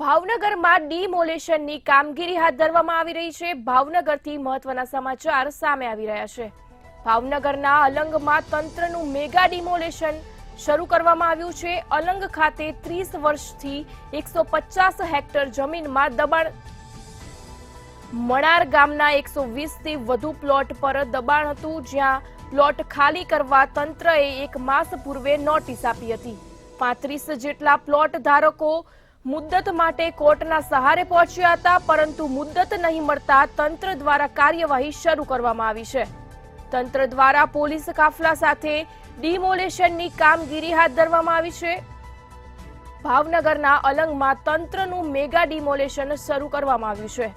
ભાવનગરમાં ડિમોલેશનની કામગીરી હાથ ધરવામાં આવી રહી છે। ભાવનગરથી મહત્વના સમાચાર સામે આવી રહ્યા છે। ભાવનગરના અલંગમાં તંત્રનું મેગા ડિમોલેશન શરૂ કરવામાં આવ્યું છે। અલંગ ખાતે 30 વર્ષથી 150 હેક્ટર જમીનમાં દબાણ મણાર ગામના 120 થી વધુ પ્લોટ પર દબાણ હતું, જ્યાં પ્લોટ ખાલી કરવા તંત્રએ 1 માસ પૂર્વે નોટિસ આપી હતી। 35 જેટલા પ્લોટ ધારકો મુદ્દત માટે કોર્ટના સહારે પહોંચ્યા હતા, પરંતુ મુદ્દત નહીં મળતા તંત્ર દ્વારા કાર્યવાહી શરૂ કરવામાં આવી છે। તંત્ર દ્વારા પોલીસ કાફલા સાથે ડિમોલેશનની કામગીરી હાથ ધરવામાં આવી છે। ભાવનગરના અલંગમાં તંત્રનું મેગા ડિમોલેશન શરૂ કરવામાં આવ્યું છે।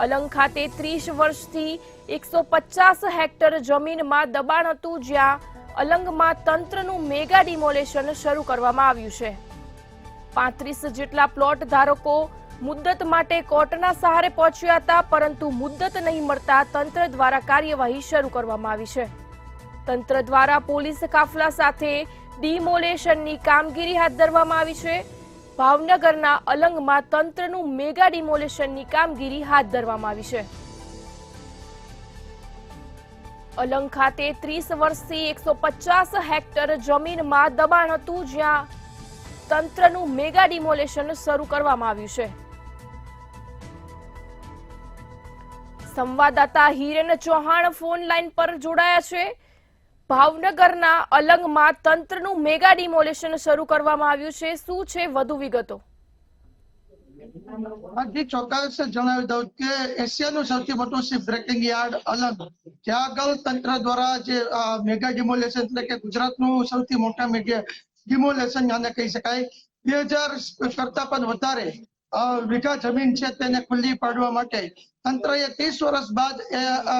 અલંગ ખાતે 30 વર્ષથી 150 હેક્ટર જમીનમાં દબાણ હતું, જ્યાં અલંગમાં તંત્રનું મેગા ડિમોલેશન શરૂ કરવામાં આવ્યું છે। 35 જેટલા પ્લોટ ધારકો મુદ્દત માટે કોર્ટના સહારે પહોંચ્યા હતા, પરંતુ મુદ્દત નહીં મળતા તંત્ર દ્વારા કાર્યવાહી શરૂ કરવામાં આવી છે। તંત્ર દ્વારા પોલીસ કાફલા સાથે ડિમોલેશનની કામગીરી હાથ ધરવામાં આવી છે। ભાવનગરના અલંગમાં તંત્રનું મેગા ડિમોલેશનની કામગીરી હાથ ધરવામાં આવી છે। અલંગ ખાતે 30 વર્ષથી 150 હેક્ટર જમીનમાં દબાણ હતું, જ્યાં તંત્રનું મેગા ડિમોલેશન શરૂ કરવામાં આવ્યું છે। સંવાદદાતા હિરેન ચૌહાણ ફોન લાઈન પર જોડાયા છે। ભાવનગરના અલંગમાં તંત્રનું મેગા ડિમોલેશન શરૂ કરવામાં આવ્યું છે, શું છે વધુ વિગતો? ચોક્કસ જણાવી દઉં કે એશિયાનું સૌથી મોટું શિપ બ્રેકિંગ યાર્ડ અલંગ, જ્યાં આગળ તંત્ર દ્વારા જે મેગા ડિમોલેશન એટલે કે ગુજરાતનું સૌથી મોટા મેગા ડિમોલેશન આને કહી શકાય। 2000 કરતા પણ વધારે વીઘા જમીન છે તેને ખુલ્લી પાડવા માટે તંત્રએ 30 વર્ષ બાદ